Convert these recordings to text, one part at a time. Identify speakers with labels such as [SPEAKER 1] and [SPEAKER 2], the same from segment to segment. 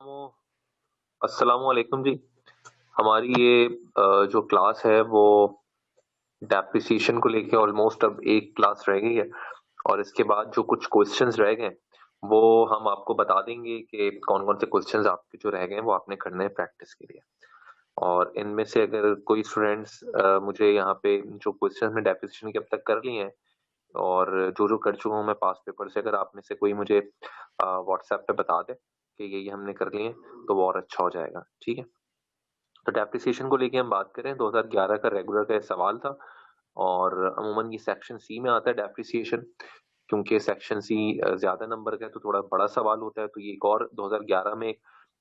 [SPEAKER 1] अस्सलामुअलैकुम जी। हमारी ये जो क्लास है वो डेप्रिसिएशन को लेके ऑलमोस्ट अब एक क्लास रह गई है और इसके बाद जो कुछ क्वेश्चंस रह गए वो हम आपको बता देंगे कि कौन कौन से क्वेश्चंस आपके जो रह गए हैं वो आपने करने हैं प्रैक्टिस के लिए। और इनमें से अगर कोई स्टूडेंट्स मुझे यहाँ पे जो क्वेश्चंस में डेप्रिसिएशन के अब तक कर लिए हैं और जो जो कर चुका हूँ मैं पास पेपर से, अगर आप में से कोई मुझे व्हाट्सएप पे बता दे कि ये हमने कर लिए हैं तो वो और अच्छा हो जाएगा। ठीक है, तो डेप्रिसिएशन को लेके हम बात करें, 2011 का रेगुलर का एक सवाल था और अमूमन ये सेक्शन सी में आता है डेप्रिसिएशन, क्योंकि सेक्शन सी ज्यादा नंबर का है तो थोड़ा बड़ा सवाल होता है। तो ये एक और 2011 में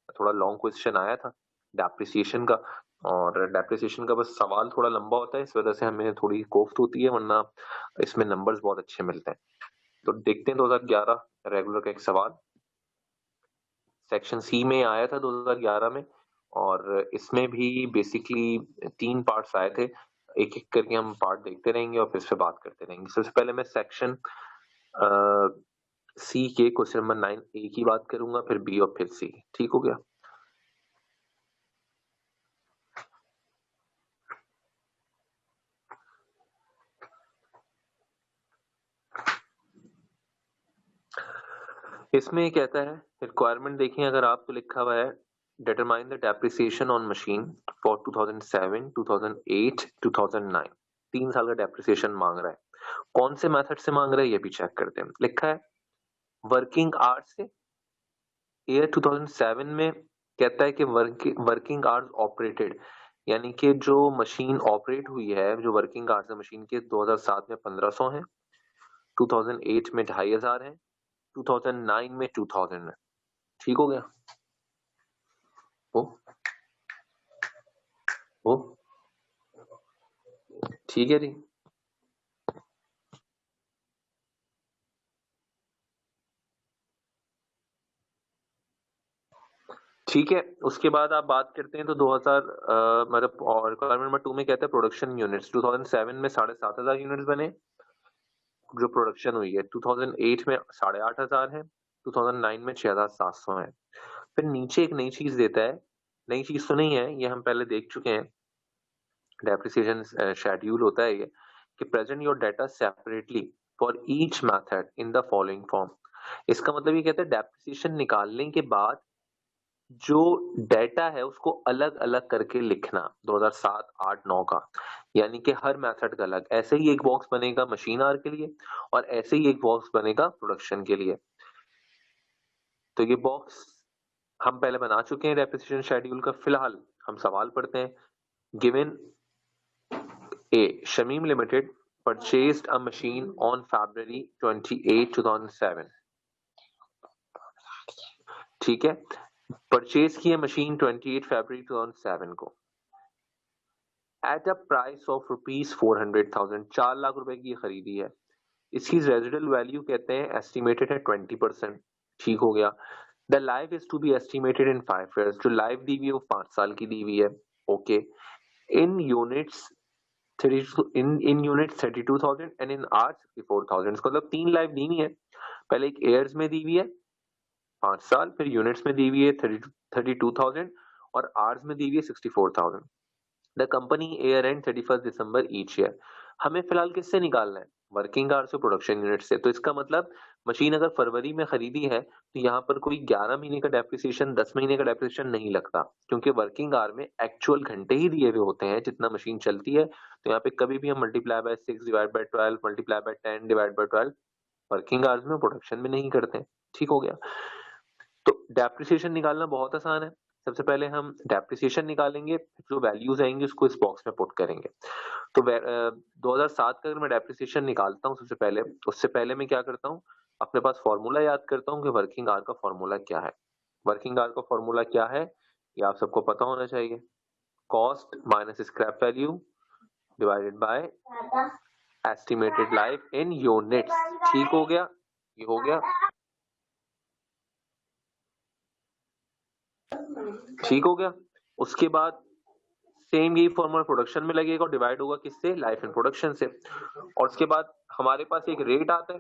[SPEAKER 1] थोड़ा लॉन्ग क्वेश्चन आया था डेप्रिसिएशन का, और डेप्रिसिएशन का बस सवाल थोड़ा लंबा होता है, इस वजह से हमें थोड़ी कोफ्त होती है, वरना इसमें नंबर्स बहुत अच्छे मिलते हैं। तो देखते हैं 2011 रेगुलर का एक सवाल सेक्शन सी में आया था 2011 में, और इसमें भी बेसिकली 3 पार्ट्स आए थे। एक एक करके हम पार्ट देखते रहेंगे और फिर इस पे बात करते रहेंगे। सबसे पहले मैं सेक्शन सी के क्वेश्चन नंबर 9 ए की बात करूंगा, फिर बी और फिर सी। ठीक हो गया। इसमें ये कहता है, रिक्वायरमेंट देखिए अगर आप, तो लिखा हुआ है determine the depreciation on machine for 2007, 2008, 2009। 3 साल का डेप्रिसिएशन मांग रहा है। कौन से मेथड से मांग रहा है ये भी चेक करते हैं। लिखा है वर्किंग आवर्स से। ईयर 2007 में कहता है कि वर्किंग आवर्स ऑपरेटेड, यानी कि जो मशीन ऑपरेट हुई है, जो वर्किंग आवर्स है मशीन के, 2007 में 1500 है, 2008 में 2500 है, 2009 में 2000 है। ठीक हो गया। वो वो ठीक है जी। ठीक है, उसके बाद आप बात करते हैं तो 2000 मतलब, और रिक्वायरमेंट नंबर 2 में कहता है प्रोडक्शन यूनिट्स 2007 में 7500 यूनिट्स बने जो प्रोडक्शन हुई है, 2008 में 8500 है, 2009 में 6700 है। फिर नीचे एक नई चीज देता है, नई चीज तो नहीं है, ये हम पहले देख चुके हैं। डेप्रिसिएशन शेड्यूल होता है ये कि present your data separately for each method in the following form. इसका मतलब ये कहता है डेप्रिसिएशन निकालने के बाद जो डाटा है उसको अलग अलग करके लिखना 2007, 8, 9 का, यानी कि हर मेथड का अलग। ऐसे ही एक बॉक्स बनेगा मशीन आर के लिए और ऐसे ही एक बॉक्स बनेगा प्रोडक्शन के लिए। तो ये बॉक्स हम पहले बना चुके हैं डेप्रिसिएशन शेड्यूल का। फिलहाल हम सवाल पढ़ते हैं। Given A, Shamim limited purchased a machine on February 28, 2007। ठीक है, परचेज की है मशीन 28 फरवरी 2007 को at a price of rupees 400,000। 4 lakh रुपए की खरीदी है। इसकी रेजिडल वैल्यू कहते हैं एस्टिमेटेड है 20%। ठीक हो गया। The life is to be estimated in 5 years। जो लाइफ दी हुई है वो 5 साल की दी हुई है। Okay. In units 32, in unit 32,000 and in hours 64,000। मतलब 3 लाइफ दी हुई है। पहले एक एयर्स में दी हुई है 5 साल, फिर यूनिट्स में दी हुई है 32,000 और आवर्स में दी हुई है 64,000। The company air and 31 December each year. हमें फिलहाल किससे निकालना है? वर्किंग आवर्स और प्रोडक्शन यूनिट से। तो इसका मतलब मशीन अगर फरवरी में खरीदी है तो यहाँ पर कोई 11 महीने का डेप्रिसिएशन, 10 महीने का डेप्रिसिएशन नहीं लगता, क्योंकि वर्किंग आवर में एक्चुअल घंटे ही दिए हुए होते हैं जितना मशीन चलती है। तो यहाँ पे कभी भी हम multiply by 6 divide by 12, multiply by 10 divide by 12 working hours में प्रोडक्शन में नहीं करते। ठीक हो गया। तो डेप्रिसिएशन निकालना बहुत आसान है। सबसे पहले हम डेप्रिसिएशन निकालेंगे, जो वैल्यूज आएंगी उसको इस बॉक्स में पुट करेंगे। तो 2007 का अगर मैं डेप्रिसिएशन निकालता हूँ सबसे पहले, उससे पहले मैं क्या करता हूँ, अपने पास फॉर्मूला याद करता हूँ कि वर्किंग आवर का फॉर्मूला क्या है। वर्किंग आवर का फॉर्मूला क्या है ये आप सबको पता होना चाहिए। Cost minus scrap value divided by estimated life in units. ठीक हो गया, ये हो गया। ठीक हो गया। उसके बाद सेम यही फॉर्मूला प्रोडक्शन में लगेगा और डिवाइड होगा किससे? लाइफ इन प्रोडक्शन से। और उसके बाद हमारे पास एक रेट आता है,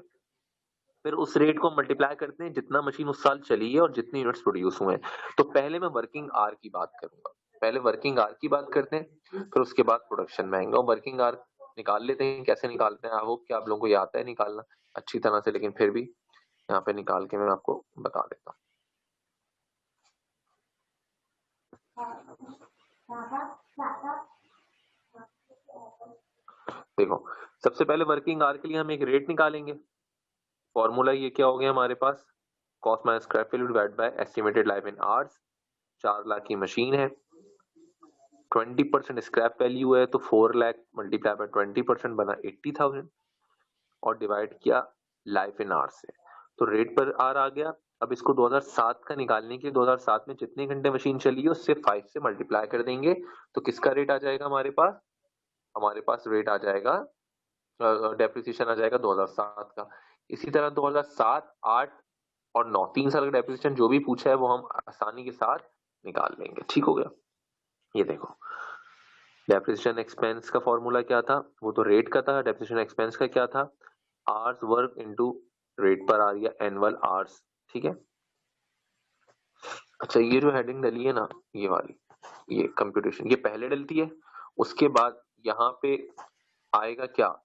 [SPEAKER 1] फिर उस रेट को मल्टीप्लाई करते हैं जितना मशीन उस साल चली है और जितने यूनिट्स प्रोड्यूस हुए हैं। तो पहले मैं वर्किंग आवर की बात करूंगा, पहले वर्किंग आवर की बात करते हैं, फिर उसके बाद प्रोडक्शन में आएंगे। और वर्किंग आवर निकाल लेते हैं, कैसे निकालते हैं, आई होप कि आप लोगों को ये आता है निकालना अच्छी तरह से, लेकिन फिर भी यहाँ पे निकाल के मैं आपको बता देता हूँ। देखो, सबसे पहले वर्किंग आवर के लिए हम एक रेट निकालेंगे। फॉर्मूला ये क्या हो गया हमारे पास, cost minus scrap value divide by estimated life in hours. 4 lakh की मशीन है, 20% स्क्रैप वैल्यू है, तो 4 लाख मल्टीप्लाई बाय 20% बना 80,000 और डिवाइड किया लाइफ इन आवर्स से, तो रेट पर आर आ गया। अब इसको 2007 का निकालने के लिए 2007 में जितने घंटे मशीन चली है उससे 5 से मल्टीप्लाई कर देंगे, तो किसका रेट आ जाएगा हमारे पास रेट आ जाएगा, डेप्रिसिएशन आ जाएगा 2007 का। इसी तरह 2007, 8 और 9 3 साल का डेप्रिसिएशन जो भी पूछा है वो हम आसानी के साथ निकाल लेंगे। ठीक हो गया। ये देखो, डेप्रिसिएशन एक्सपेंस का फॉर्मूला क्या था, वो तो रेट का था। डेप्रिसिएशन एक्सपेंस का क्या था, आवर्स वर्क इनटू रेट पर आ रही है एनुअल आवर्स। ठीक है। अच्छा, ये जो हेडिंग डली है ना, ये वाली, ये कंप्यूटेशन, ये पहले डलती है, उसके बाद यहाँ पे आएगा क्या,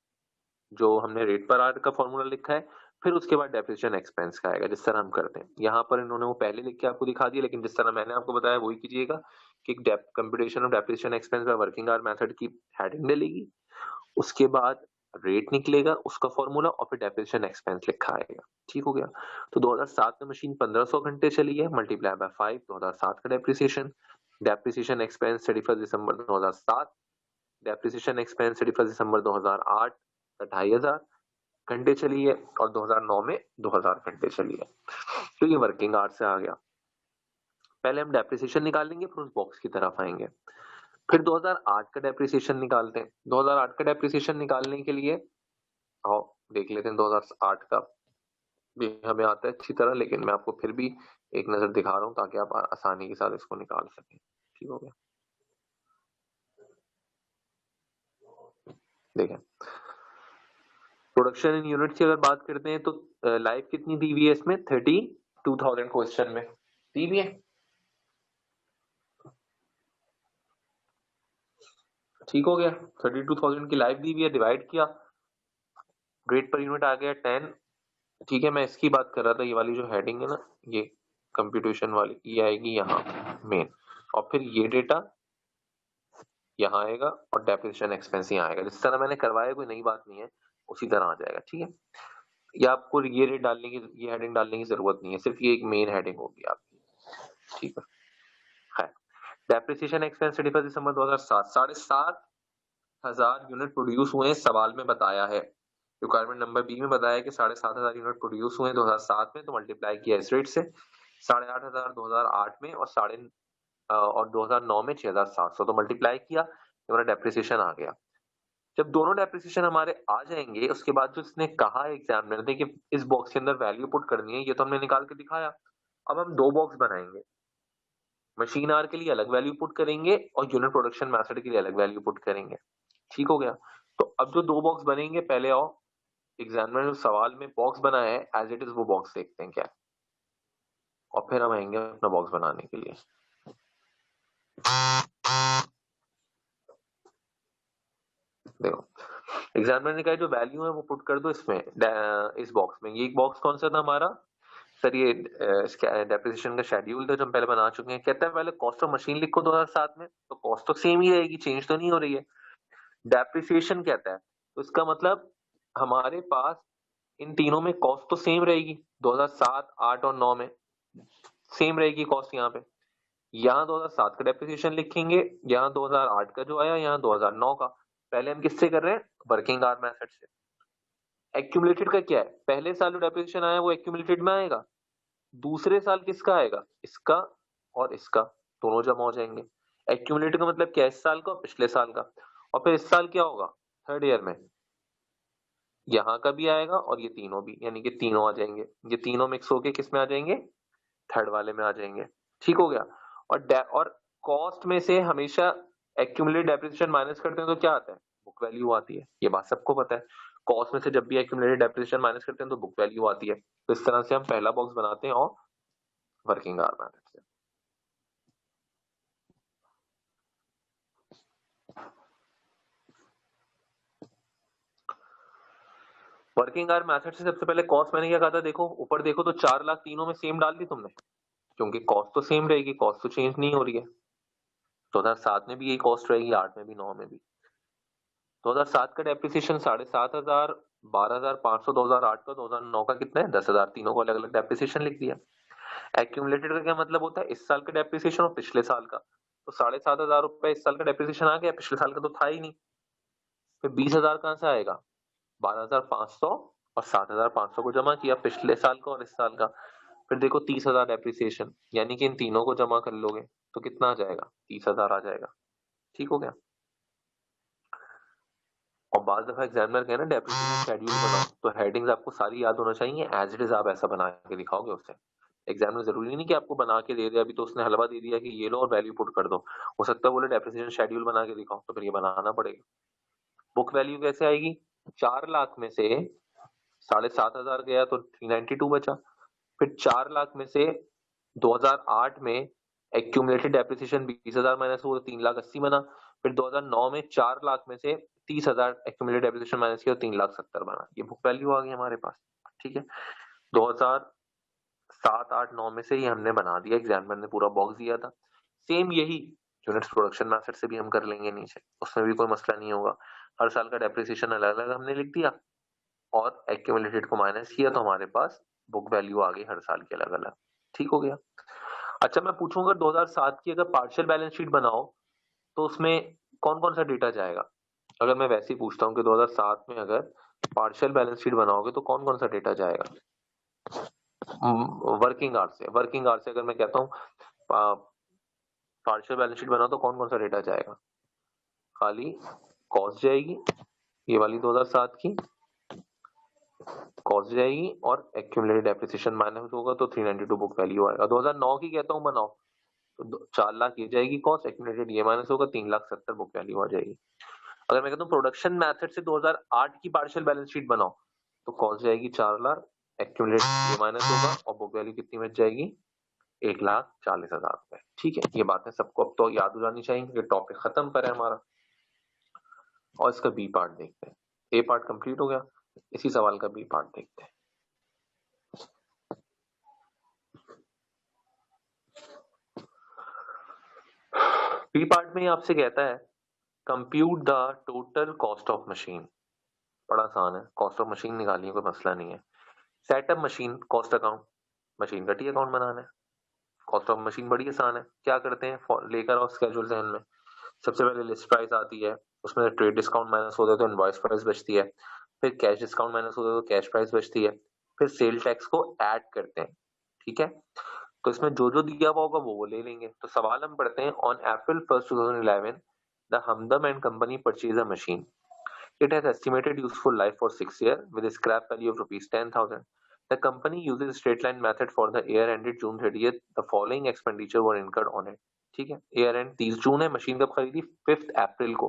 [SPEAKER 1] जो हमने रेट पर आवर का फॉर्मूला लिखा है, फिर उसके बाद डेप्रिसिएशन एक्सपेंस का आएगा, जिस तरह हम करते हैं। यहाँ पर इन्होंने वो पहले लिख के आपको दिखा दिया, लेकिन जिस तरह मैंने आपको बताया वही कीजिएगा कि computation of depreciation expense by working hour method की हेडिंग डलेगी, उसके बाद रेट निकलेगा उसका फॉर्मूला और फिर डेप्रिसिएशन एक्सपेंस लिखा आएगा। ठीक हो गया। तो 2007 में मशीन 1500 घंटे चली है, मल्टीप्लाई बाय 5, 2007 का डेप्रिसिएशन एक्सपेंस 31 दिसंबर 2007, डेप्रिसिएशन एक्सपेंस 31 दिसंबर 2008 25,000 घंटे चली है, और 2009 में 2000 घंटे चली है। तो ये वर्किंग आवर से आ गया। पहले हम डेप्रिसिएशन निकालेंगे, फिर उस बॉक्स की तरफ आएंगे। फिर 2008 का डेप्रिसिएशन निकालते हैं। 2008 का डेप्रिसिएशन निकालने के लिए आओ देख लेते हैं 2008 का भी हमें आता है अच्छी तरह, लेकिन मैं आपको फिर भी एक नजर दिखा रहा हूँ ताकि आप आसानी के साथ इसको निकाल सकें। ठीक हो गया। देखें, प्रोडक्शन इन यूनिट की अगर बात करते हैं तो लाइफ कितनी दी हुई है इसमें, 32,000 क्वेश्चन में दी हुई है। ठीक हो गया, 32,000 की लाइफ दी हुई है, डिवाइड किया, रेट पर यूनिट आ गया 10। ठीक है, मैं इसकी बात कर रहा था, ये वाली जो हेडिंग है ना, ये कंप्यूटेशन वाली, ये आएगी यहाँ मेन, और फिर ये डेटा यहाँ आएगा और डेप्रिसिएशन एक्सपेंस यहाँ आएगा। जिस तरह मैंने करवाया, कोई नई बात नहीं है, उसी तरह आ जाएगा। ठीक है, या आपको ये रेट डालने की, ये हेडिंग डालने की जरूरत नहीं है, सिर्फ ये एक मेन हेडिंग होगी आपकी। ठीक है। डेप्रिसिएशन एक्सपेंस 31 दिसंबर 2007, 7,500 यूनिट प्रोड्यूस हुए, सवाल में बताया है, रिक्वायरमेंट नंबर बी में बताया कि 7,500 यूनिट प्रोड्यूस हुए 2007 में, तो मल्टीप्लाई किया इस रेट से, 8,500 2008 में, और 2009 में 6,700, तो मल्टीप्लाई किया, हमारा डेप्रिसिएशन आ गया। जब दोनों डेप्रिसिएशन हमारे आ जाएंगे, उसके बाद जो इसने कहा है एग्जामिनर ने कि इस बॉक्स के अंदर वैल्यू पुट करनी है, ये तो हमने निकाल के दिखाया। अब हम दो बॉक्स बनाएंगे, मशीन आवर के लिए अलग वैल्यू पुट करेंगे और यूनिट प्रोडक्शन मेथड के लिए अलग वैल्यू पुट करेंगे। ठीक हो गया। तो अब जो दो बॉक्स बनेंगे, पहले आओ एग्जामिनर ने सवाल में बॉक्स बनाया है एज इट इज, वो बॉक्स देखते हैं क्या, और फिर हम आएंगे अपना बॉक्स बनाने के लिए। देखो, एग्जामिनर ने कहा जो वैल्यू है वो पुट कर दो इसमें, इस बॉक्स में। ये एक बॉक्स कौन सा था हमारा सर, ये डेप्रिसिएशन का शेड्यूल था जो हम पहले बना चुके हैं। कहता है पहले कॉस्ट ऑफ मशीन लिखो 2007 में, तो कॉस्ट तो सेम ही रहेगी, चेंज तो नहीं हो रही है। डेप्रिसिएशन कहता है, तो इसका मतलब हमारे पास इन तीनों में कॉस्ट तो सेम रहेगी, 2007, 8 और 9 में सेम रहेगी कॉस्ट। यहाँ पे यहाँ 2007 का डेप्रिसिएशन लिखेंगे, यहाँ 2008 का जो आया, यहाँ 2009 का। पहले हम किससे कर रहे हैं, वर्किंग आवर मेथड से। एक्यूमुलेटेड का क्या है, पहले साल जो डेप्रिसिएशन आया वो एक्यूमुलेटेड में आएगा, दूसरे साल किसका आएगा, इसका और इसका, दोनों जमा हो जाएंगे। एक्यूमुलेटेड का मतलब क्या है, इस साल का पिछले साल का, और फिर इस साल क्या होगा, थर्ड ईयर में यहाँ का भी आएगा और ये तीनों भी, यानी कि तीनों आ जाएंगे, ये तीनों मिक्स होके किस में आ जाएंगे, थर्ड वाले में आ जाएंगे। ठीक हो गया। और कॉस्ट में से हमेशा एक्यूमुलेटेड डेप्रिसिएशन माइनस करते हैं तो क्या आता है, बुक वैल्यू आती है, ये बात सबको पता है। कॉस्ट में से जब भी एक्यूमुलेटेड डेप्रिसिएशन माइनस करते हैं तो बुक वैल्यू आती है। तो इस तरह से हम पहला बॉक्स बनाते हैं और वर्किंग आवर मेथड से। वर्किंग आवर मेथड से सबसे पहले कॉस्ट मैंने क्या कहा था, देखो ऊपर देखो तो 4 लाख तीनों में सेम डाल दी तुमने, क्योंकि कॉस्ट तो सेम रहेगी, कॉस्ट तो चेंज नहीं हो रही है। 2007 में भी यही कॉस्ट रहेगी, 8 में भी, 9 में भी। 2007 का डेप्रिसिएशन 7,500, 12,500 2008 का, 2009 का कितना है 10,000, तीनों को अलग अलग डेप्रिसिएशन लिख दिया। एक्यूमुलेटेड का क्या मतलब होता है, इस साल का डेप्रिसिएशन और पिछले साल का। तो 7,500 रुपए इस साल का डेप्रिसिएशन आ गया, पिछले साल का तो था ही नहीं। फिर 20,000 कहां से आएगा, 12,500 और 7,500 को जमा किया, पिछले साल का और इस साल का। फिर देखो 30,000 डेप्रिसिएशन, यानी कि इन तीनों को जमा कर लोगे तो कितना आ जाएगा, 30,000 आ जाएगा। ठीक हो गया। और बाद दफा एग्जामिनर कहे ना डेप्रिसिएशन शेड्यूल बनाओ, तो हेडिंग्स आपको सारी याद होना चाहिए, एज इट इज आप ऐसा बना के दिखाओगे उससे। एग्जामिनर जरूरी नहीं कि आपको बना के दे दे, अभी तो उसने हलवा दे दिया कि ये लो और वैल्यू पुट कर दो। हो सकता है बोले डेप्रिसिएशन शेड्यूल बना के दिखाओ, तो फिर ये बनाना पड़ेगा। बुक वैल्यू कैसे आएगी, 4 लाख में से 7,500 गया तो 392 बचा। फिर 4 लाख में से 2008 में एक्यूमुलेटेड डेप्रिसिएशन 20,000 माइनस हुआ, 3,80,000 बना। फिर 2009 में 4 लाख में से 30,000 एक्यूमुलेटेड डेप्रिसिएशन माइनस किया, 3,70,000 बना। ये बुक वैल्यू आ गई हमारे पास। ठीक है, 2007, 8, 9 में से ही हमने बना दिया, एग्जामिनर ने पूरा बॉक्स दिया था। सेम यही यूनिट्स प्रोडक्शन मेथड से भी हम कर लेंगे नीचे, उसमें भी कोई मसला नहीं होगा। हर साल का डेप्रिसिएशन अलग अलग हमने लिख दिया और एक्यूमुलेटेड को माइनस किया, तो हमारे पास बुक वैल्यू आ गई हर साल की अलग अलग। ठीक हो गया। अच्छा, मैं पूछूंगा 2007 की अगर पार्शियल बैलेंस शीट बनाओ तो उसमें कौन कौन सा डेटा जाएगा। अगर मैं वैसे ही पूछता हूँ कि 2007 में अगर पार्शियल बैलेंस शीट बनाओगे तो कौन कौन सा डेटा जाएगा। वर्किंग आवर से अगर मैं कहता हूँ पार्शियल बैलेंस शीट बनाओ तो कौन कौन सा डेटा जाएगा। खाली कॉस्ट जाएगी, ये वाली 2007 की कॉस्ट जाएगी, और एक्यूमुलेटेड डेप्रिसिएशन माइनस होगा तो 392 बुक वैल्यू आएगा। 2009 की कहता हूँ बनाओ तो 4 लाख ये जाएगी कॉस्ट, एक्यूमुलेटेड ये माइनस होगा, 3,70,000 बुक वैल्यू आ जाएगी। अगर मैं कहता हूँ प्रोडक्शन मेथड से 2008 की पार्शियल बैलेंस शीट बनाओ तो कॉस्ट जाएगी 4 लाख, एक्यूमुलेटेड ये माइनस होगा, और बुक वैल्यू कितनी बच जाएगी, 1,40,000 रुपए। ठीक है, ये बातें सबको अब तो याद हो जानी चाहिए क्योंकि टॉपिक खत्म पर है हमारा। और इसका बी पार्ट देखते हैं। ए पार्ट कंप्लीट हो गया, इसी सवाल का बी पार्ट देखते हैं। बी पार्ट में आपसे कहता है compute the total cost of machine. बड़ा आसान है, कॉस्ट ऑफ मशीन निकालनी है, कोई मसला नहीं है। Setup machine cost account, machine का टी अकाउंट बनाना है। कॉस्ट ऑफ मशीन बड़ी आसान है, क्या करते हैं लेकर और स्केड्यूल जहन में। सबसे पहले लिस्ट प्राइस आती है, उसमें ट्रेड डिस्काउंट माइनस होता है तो इनवॉइस प्राइस बचती है। फिर कैश डिस्काउंट माइनस होता है तो कैश प्राइस बचती है। फिर सेल टैक्स को ऐड करते हैं। ठीक है, तो इसमें जो जो दिया हुआ होगा वो ले लेंगे। तो सवाल हम पढ़ते हैं, on April 1st 2011 the Hamdam and company purchase a machine, it has estimated useful life for 6 years with a scrap value of rupees 10,000. The company uses straight line method for the year ended June 30th. The following expenditure were incurred on it. ठीक है, year and 30 जून है, machine कब खरीदी 5 अप्रैल को।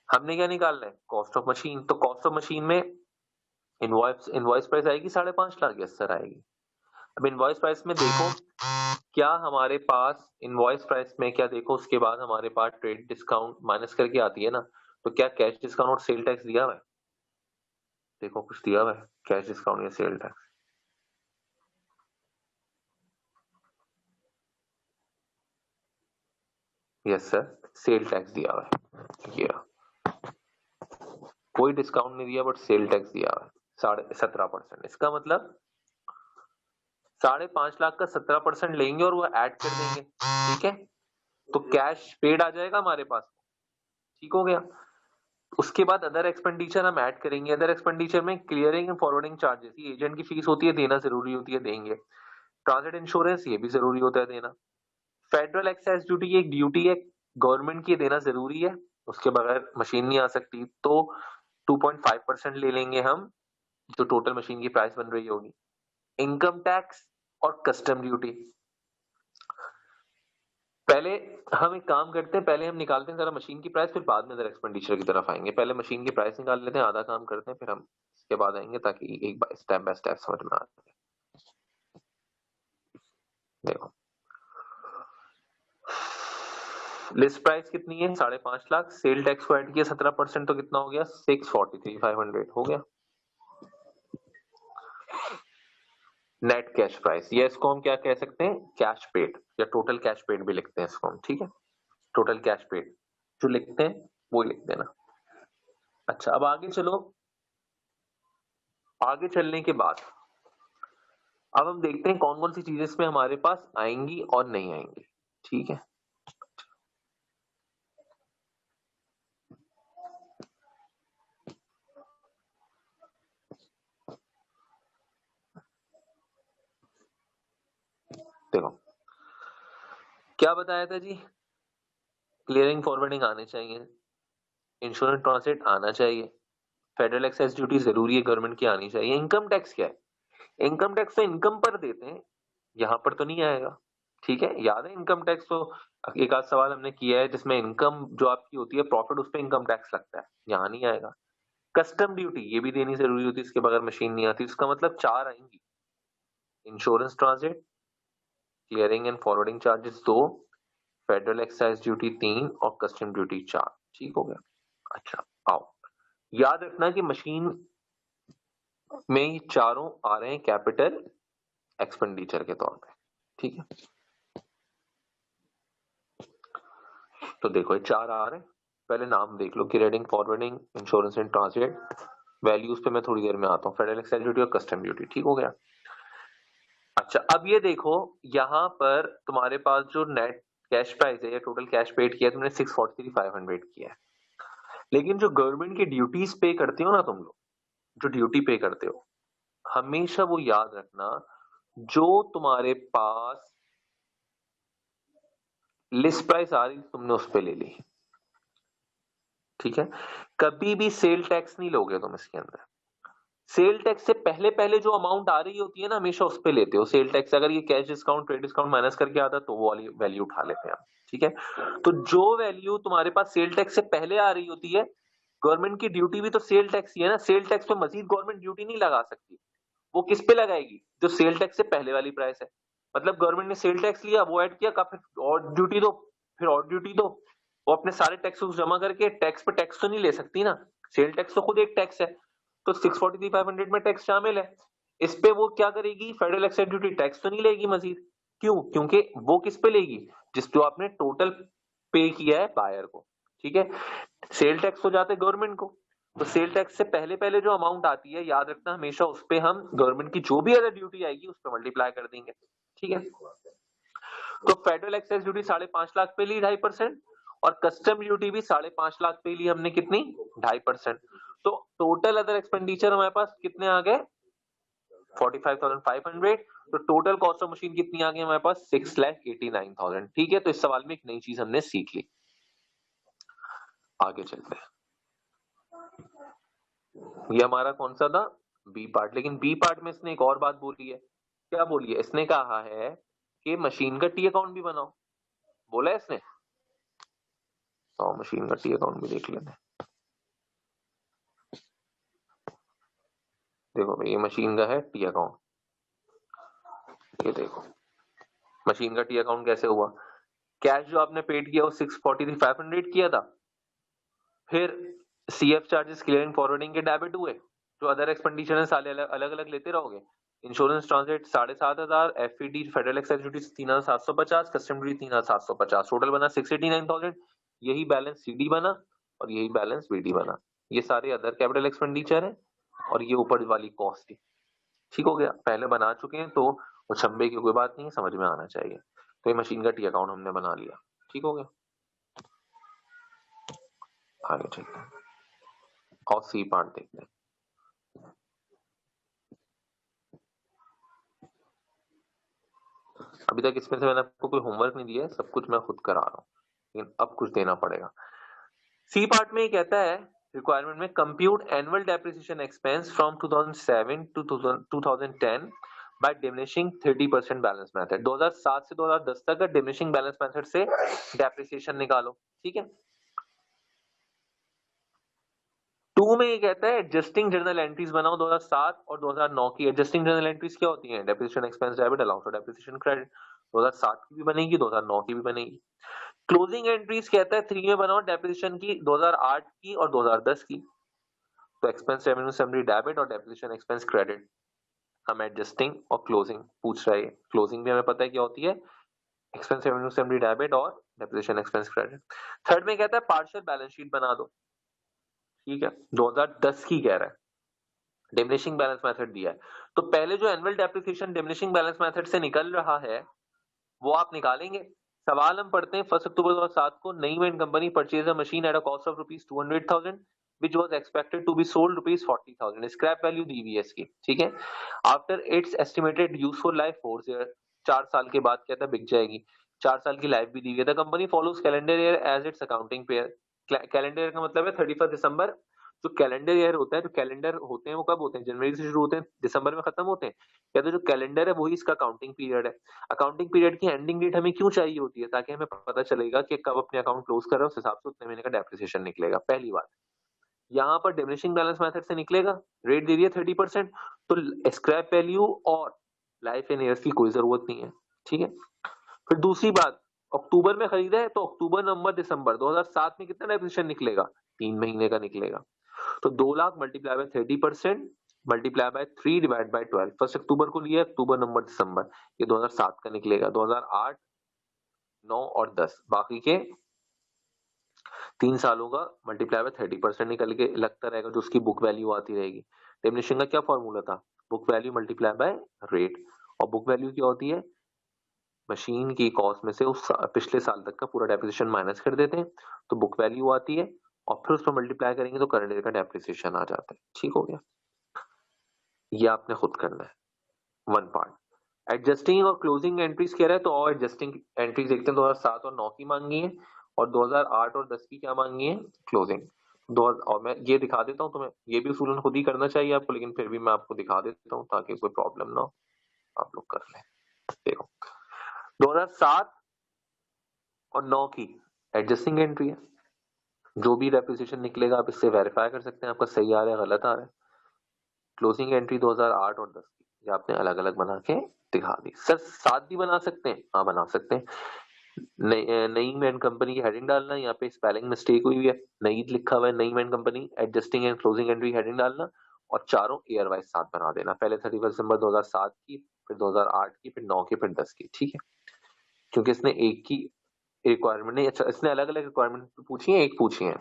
[SPEAKER 1] हमने क्या निकालना है, कॉस्ट ऑफ मशीन। तो कॉस्ट ऑफ मशीन में इनवॉइस प्राइस आएगी 5.5 लाख, यस सर आएगी। अब इनवॉइस प्राइस में देखो क्या हमारे पास, इनवॉइस प्राइस में क्या देखो, उसके बाद हमारे पास ट्रेड डिस्काउंट माइनस करके आती है ना, तो क्या कैश डिस्काउंट और सेल टैक्स दिया हुआ है, देखो कुछ दिया हुआ है कैश डिस्काउंट या sale tax. Yes sir, sale tax दिया हुआ है, ये कोई डिस्काउंट नहीं दिया बट सेल टैक्स दिया हुआ है 17%। इसका मतलब 5.5 लाख का 17% लेंगे और वो ऐड कर देंगे। ठीक है, तो कैश पेड आ जाएगा हमारे पास। ठीक हो गया। उसके बाद अदर एक्सपेंडिचर हम ऐड करेंगे। अदर एक्सपेंडिचर में क्लियरिंग एंड फॉरवर्डिंग चार्जेस, ये एजेंट की फीस होती है, देना जरूरी होती है, देंगे। ट्रांजिट इंश्योरेंस, ये भी जरूरी होता है देना। फेडरल एक्साइज ड्यूटी, एक ड्यूटी है गवर्नमेंट की, देना जरूरी है, उसके बगैर मशीन नहीं आ सकती। तो 2.5% ले लेंगे हम, जो टोटल मशीन की प्राइस बन रही होगी। इनकम टैक्स और कस्टम ड्यूटी, पहले हम एक काम करते हैं, पहले हम निकालते हैं जरा मशीन की प्राइस, फिर बाद में जरा एक्सपेंडिचर की तरफ आएंगे। पहले मशीन की प्राइस निकाल लेते हैं, आधा काम करते हैं, फिर हम इसके बाद आएंगे ताकि एक बार स्टेप बाय स्टेप समझ में आ जाए। देखो लिस्ट प्राइस कितनी है 5.5 लाख, सेल टैक्स को ऐड किया 17% तो कितना हो गया 643,500 हो गया। नेट कैश प्राइस, ये इसको हम क्या कह सकते हैं, कैश पेड या टोटल कैश पेड भी लिखते हैं इसको हम, ठीक है, टोटल कैश पेड जो लिखते हैं वो लिख देना। अच्छा अब आगे चलो, आगे चलने के बाद अब हम देखते हैं कौन कौन सी चीजें इसमें हमारे पास आएंगी और नहीं आएंगी, ठीक है। देखो क्या बताया था जी, क्लियरिंग फॉरवर्डिंग आने चाहिए, इंश्योरेंस ट्रांसिट आना चाहिए, फेडरल एक्साइज ड्यूटी जरूरी है गवर्नमेंट की आनी चाहिए। इनकम टैक्स क्या है, इनकम टैक्स तो इनकम पर देते हैं, यहाँ पर तो नहीं आएगा, ठीक है। याद है इनकम टैक्स तो एक आध सवाल हमने किया है जिसमें इनकम जो आपकी होती है प्रॉफिट, उस पर इनकम टैक्स लगता है, यहाँ नहीं आएगा। कस्टम ड्यूटी ये भी देनी जरूरी होती है, इसके बगैर मशीन नहीं आती, इसका मतलब 4 आएंगी, insurance transit, clearing and forwarding charges 2, federal excise duty 3 और कस्टम ड्यूटी 4, ठीक हो गया। अच्छा आओ, याद रखना कि मशीन में ये चारों आ रहे हैं कैपिटल एक्सपेंडिचर के तौर पे, ठीक है। तो देखो ये 4 आ रहे हैं, पहले नाम देख लो, clearing forwarding, insurance and transit, values पे मैं थोड़ी देर में आता हूँ, फेडरल एक्साइज ड्यूटी और कस्टम ड्यूटी, ठीक हो गया। अच्छा अब ये देखो यहाँ पर तुम्हारे पास जो नेट कैश प्राइस है या टोटल कैश पेड किया तुमने 643,500 किया है, लेकिन जो गवर्नमेंट की ड्यूटीज पे करते हो ना तुम लोग, जो ड्यूटी पे करते हो, हमेशा वो याद रखना जो तुम्हारे पास लिस्ट प्राइस आ रही तुमने उस पे ले ली, ठीक है। कभी भी सेल टैक्स नहीं लोगे तुम इसके अंदर, सेल टैक्स से पहले पहले जो अमाउंट आ रही होती है ना हमेशा उस पे लेते हो सेल टैक्स। अगर ये cash discount trade discount minus करके आता तो वो वाली वैल्यू उठा लेते हैं हम, ठीक है। तो जो वैल्यू तुम्हारे पास सेल टैक्स से पहले आ रही होती है, गवर्नमेंट की ड्यूटी भी तो सेल टैक्स ही है ना, सेल टैक्स पे मजीद गवर्नमेंट ड्यूटी नहीं लगा सकती, वो किस पे लगाएगी, जो सेल टैक्स से पहले वाली प्राइस है। मतलब गवर्नमेंट ने सेल टैक्स लिया, वो ऐड किया, फिर और ड्यूटी दो, फिर और ड्यूटी दो, वो अपने सारे टैक्स जमा करके टैक्स पे टैक्स तो नहीं ले सकती ना, सेल टैक्स तो खुद एक टैक्स है, तो 643,500 में टैक्स शामिल है। इस पे वो क्या करेगी, फेडरल एक्साइज ड्यूटी टैक्स तो नहीं लेगी मजीद, क्यों, क्योंकि वो किस पे लेगी, जिस जो आपने टोटल पे किया है बायर को, ठीक है। सेल टैक्स तो जाते गवर्नमेंट को, तो सेल टैक्स से पहले पहले जो अमाउंट आती है याद रखना हमेशा उस पे हम गवर्नमेंट की जो भी अदर ड्यूटी आएगी उस पर मल्टीप्लाई कर देंगे, ठीक है। तो फेडरल एक्साइज ड्यूटी 5.5 लाख पे ली 2.5%, और कस्टम ड्यूटी भी 5.5 लाख पे ली हमने, कितनी 2.5%। तो टोटल अदर एक्सपेंडिचर हमारे पास कितने आ गए 45,500। तो टोटल कॉस्ट ऑफ मशीन कितनी आ गई हमारे पास 6,89,000, ठीक है। तो इस सवाल में एक नई चीज हमने सीख ली, आगे चलते हैं। ये हमारा कौन सा था, बी पार्ट। लेकिन बी पार्ट में इसने एक और बात बोली है, क्या बोली है, इसने कहा है कि मशीन का टी अकाउंट भी बनाओ, बोला है इसने, तो मशीन का टी अकाउंट भी देख लेते हैं। देखो भाई ये मशीन का है टी अकाउंट, ये देखो मशीन का टी अकाउंट कैसे हुआ, कैश जो आपने पेड किया वो 643,500 किया था, फिर सीएफ चार्जेस क्लियरिंग फॉरवर्डिंग के डेबिट हुए, जो अदर एक्सपेंडिचर है साले अलग अलग लेते रहोगे, insurance transit 7,500, FED federal excise duty 3,750, custom duty 3,750, total बना 689,000। यही बैलेंस सीडी बना और यही बैलेंस बीडी बना, ये सारे अदर कैपिटल एक्सपेंडिचर है और ये ऊपर वाली कॉस्ट है, ठीक हो गया। पहले बना चुके हैं तो उछंबे की कोई बात नहीं है, समझ में आना चाहिए। तो ये मशीन का टी अकाउंट हमने बना लिया, ठीक हो गया। आगे चलते हैं और सी पार्ट देखते हैं। अभी तक इसमें से मैंने आपको कोई होमवर्क नहीं दिया है, सब कुछ मैं खुद करा रहा हूँ, लेकिन अब कुछ देना पड़ेगा। सी पार्ट में ये कहता है रिक्वायरमेंट में, compute annual depreciation expense from 2007 to 2010 by diminishing 30% balance method. 2007 से 2010 तक का डिमिनिशिंग बैलेंस मेथड से डेप्रिसिएशन निकालो, ठीक है। 2 में ये कहता है एडजस्टिंग जर्नल एंट्रीज बनाओ 2007 और 2009 की। एडजस्टिंग जर्नल एंट्रीज क्या होती हैं? Depreciation expense debit allowance for depreciation credit. 2007 की भी बनेगी, 2009 की भी बनेगी। क्लोजिंग एंट्रीज कहता है 3 में बनाओ डेप्रिसिएशन की 2008 की और 2010 की। तो एक्सपेंस रेवेन्यू समरी डेबिट और डेप्रिसिएशन एक्सपेंस क्रेडिट हम एडजस्टिंग और क्लोजिंग पूछ रहे हैं। क्लोजिंग भी हमें पता है क्या होती है, एक्सपेंस रेवेन्यू समरी डेबिट और डेप्रिसिएशन एक्सपेंस क्रेडिट। थर्ड में कहता है पार्शियल बैलेंस शीट बना दो, ठीक है, 2010 की कह रहा है, डिमिनिशिंग बैलेंस मेथड दिया है। तो पहले जो annual depreciation diminishing balance method से निकल रहा है वो आप निकालेंगे। सवाल हम पढ़ते हैं 1 अक्टूबर 2007 को Nai and company purchase a machine at a cost of rupees 200,000 which was expected to be sold rupees 40,000, scrap value दी हुई है इसकी, ठीक है। After its estimated useful life 4 year, 4 साल के बाद कहता है बिक जाएगी, 4 साल की लाइफ भी दी हुई है। The company follows calendar year as its accounting year. Calendar year का मतलब है 31 दिसंबर। जो कैलेंडर ईयर होता है, जो कैलेंडर होते हैं वो कब होते हैं? जनवरी से शुरू होते हैं, दिसंबर में खत्म होते हैं। या तो जो कैलेंडर है वही इसका अकाउंटिंग पीरियड है। अकाउंटिंग पीरियड की एंडिंग डेट हमें क्यों चाहिए होती है? ताकि हमें पता चलेगा कि कब अपने अकाउंट क्लोज कर रहे हैं, उस हिसाब से उतने महीने का डेप्रिसिएशन निकलेगा। पहली बात, यहाँ पर डिमिनिशिंग बैलेंस मेथड से निकलेगा, रेट दे दिया 30%, तो स्क्रैप वैल्यू और लाइफ इन ईयर्स की कोई जरूरत नहीं है, ठीक है। फिर दूसरी बात, अक्टूबर में खरीदा है तो अक्टूबर नवंबर दिसंबर 2007 में कितना डेप्रिसिएशन निकलेगा? 3 महीने का निकलेगा। तो 2 lakh multiply by 30% multiply by 3 divide by 12। 1 अक्टूबर को लिया, अक्टूबर नवंबर दिसंबर, ये 2007 का निकलेगा। 2008, 9 और 10 बाकी के 3 सालों का मल्टीप्लाई बाय 30% निकल के लगता रहेगा, जो उसकी बुक वैल्यू आती रहेगी। डिमिनिशिंग का क्या फॉर्मूला था? Book value multiply by rate. और बुक वैल्यू क्या होती है? मशीन की कॉस्ट में से उस पिछले साल तक का पूरा डेप्रिसिएशन माइनस कर देते हैं, तो बुक वैल्यू आती है, और फिर उस पर मल्टीप्लाई करेंगे तो करंट ईयर का डेप्रिसिएशन आ जाता है। ठीक हो गया, ये आपने खुद करना है। 1 पार्ट एडजस्टिंग और क्लोजिंग एंट्रीज कह रहा है, तो और एडजस्टिंग एंट्रीज देखते हैं। 2007 और 9 की मांगी है, और 2008 और 10 की क्या मांगी है? क्लोजिंग। और मैं ये दिखा देता हूँ तुम्हें, ये भी उसूलन खुद ही करना चाहिए आपको, लेकिन फिर भी मैं आपको दिखा देता हूँ ताकि कोई प्रॉब्लम ना हो, आप लोग कर लें। देखो 2007 और 9 की एडजस्टिंग एंट्री है, जो भी डेप्रिसिएशन निकलेगा आप इससे वेरीफाई कर सकते हैं आपका सही आ रहा है गलत आ रहा है। क्लोजिंग एंट्री 2008 और 10 की, ये आपने अलग अलग बना के दिखा दी। सर 7 भी बना सकते हैं? हाँ बना सकते हैं। नई मैन कंपनी की हेडिंग डालना, यहाँ पे स्पेलिंग मिस्टेक हुई है, नई लिखा हुआ है, नई man company, adjusting and closing entry heading डालना, और चारों ईयर वाइज 7 बना देना। पहले 31 दिसंबर 2007 की, फिर 2008 की, फिर 9 की, फिर 10 की, ठीक है। क्योंकि इसने एक की रिक्वायरमेंट नहीं, अच्छा इसने अलग अलग रिक्वायरमेंट पूछी है, एक पूछी है।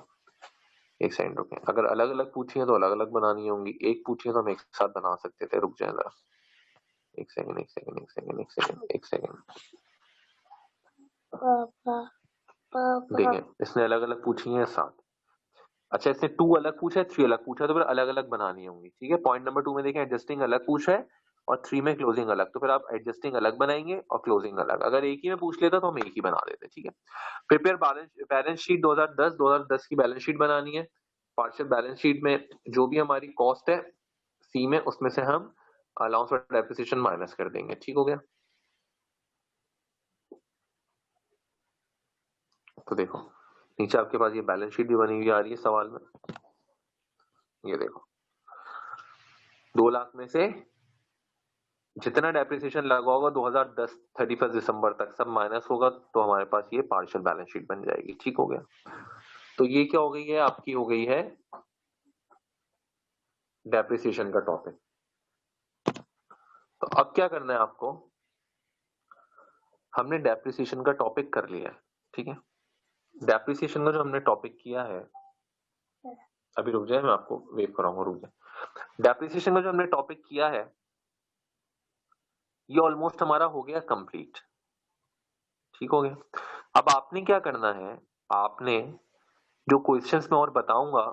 [SPEAKER 1] एक सेकंड रुके, अगर अलग अलग पूछी है तो अलग अलग बनानी होंगी, एक पूछी है तो हम एक साथ बना सकते थे। रुक जाए जरा, एक सेकंड एक सेकंड एक सेकंड एक सेकंड एक सेकंड। देखिए इसने अलग अलग पूछी है 7। अच्छा इसने 2 अलग पूछा है, 3 अलग पूछा है, तो फिर अलग अलग बनानी होंगी, ठीक है। पॉइंट नंबर 2 में देखें एडजस्टिंग अलग पूछा है, और 3 में क्लोजिंग अलग, तो फिर आप एडजस्टिंग अलग बनाएंगे और क्लोजिंग अलग। अगर एक ही में पूछ लेता तो हम एक ही बना देते, ठीक है। प्रिपेयर बैलेंस शीट 2010 की बैलेंस शीट बनानी है। पार्शियल बैलेंस शीट में जो भी हमारी कॉस्ट है सी में, उसमें से हम अलाउंस फॉर डेप्रिसिएशन माइनस कर देंगे, ठीक हो गया। तो देखो नीचे आपके पास ये बैलेंस शीट भी बनी हुई आ रही है सवाल में, ये देखो 2 लाख में से जितना डेप्रिसिएशन लगा होगा 2010 31 दिसंबर तक सब माइनस होगा, तो हमारे पास ये पार्शियल बैलेंस शीट बन जाएगी, ठीक हो गया। तो ये क्या हो गई है? आपकी हो गई है डेप्रिसिएशन का टॉपिक। तो अब क्या करना है आपको? हमने डेप्रिसिएशन का टॉपिक कर लिया है, ठीक है। डेप्रिसिएशन का जो हमने टॉपिक किया है, अभी रुक जाए मैं आपको वेव कराऊंगा, रुक जाए। डेप्रिसिएशन का जो हमने टॉपिक किया है ये ऑलमोस्ट हमारा हो गया कंप्लीट, ठीक हो गया। अब आपने क्या करना है, आपने जो क्वेश्चंस मैं और बताऊंगा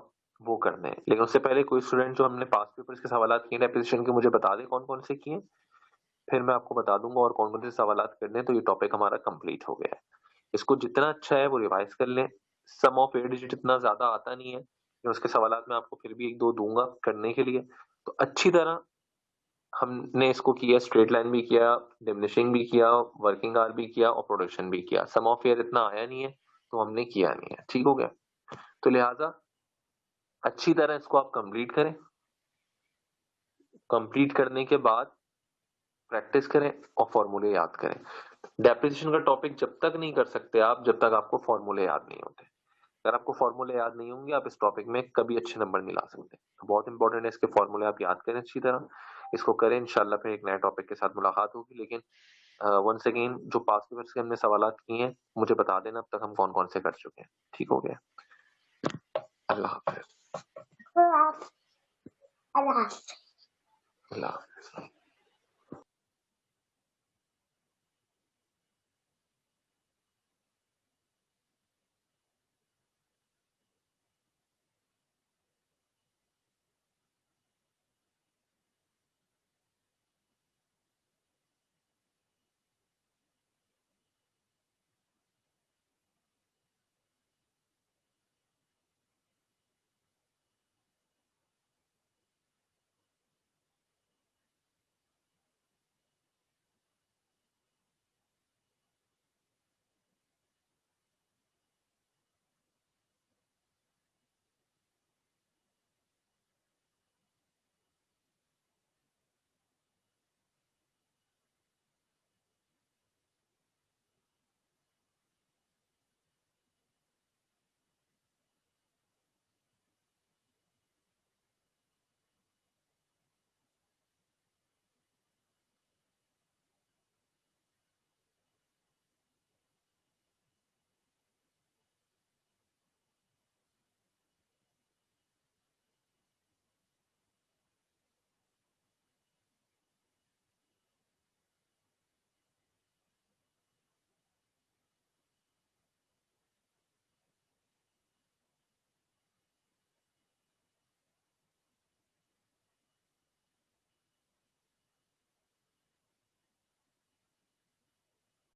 [SPEAKER 1] वो करने हैं, लेकिन उससे पहले कोई स्टूडेंट जो हमने पास पेपर्स के सवालात किए डेप्रिसिएशन के मुझे बता दे कौन कौन से किए, फिर मैं आपको बता दूंगा और कौन कौन से सवालात करने हैं। तो ये टॉपिक हमारा कंप्लीट हो गया है। इसको जितना अच्छा है वो रिवाइज कर लें। सम ऑफ 8 डिजिट इतना ज्यादा आता नहीं है, लेकिन उसके सवालात मैं आपको फिर भी 1-2 दूंगा करने के लिए, तो अच्छी तरह हमने इसको किया, स्ट्रेट लाइन भी किया, डिमिनिशिंग भी किया, वर्किंग आवर भी किया और प्रोडक्शन भी किया। सम ऑफ ईयर इतना आया नहीं है तो हमने किया नहीं है। ठीक हो गया? तो लिहाजा अच्छी तरह इसको आप कंप्लीट करें। कंप्लीट करने के बाद प्रैक्टिस करें और फॉर्मूले याद करें। डेप्रिसिएशन का टॉपिक जब तक नहीं कर सकते आप जब तक आपको फॉर्मूले याद नहीं होते। अगर आपको फॉर्मूले याद नहीं होंगे आप इस टॉपिक में कभी अच्छे नंबर नहीं ला सकते। तो बहुत इंपॉर्टेंट है इसके फॉर्मूले आप याद करें अच्छी तरह। इसको करें, इंशाल्लाह फिर एक नए टॉपिक के साथ मुलाकात होगी। लेकिन वंस अगेन जो पास्ट पेपर्स के हमने सवालात किए हैं मुझे बता देना अब तक हम कौन कौन से कर चुके हैं। ठीक हो गया? अल्लाह हाफिज। अल्लाह हाफिज।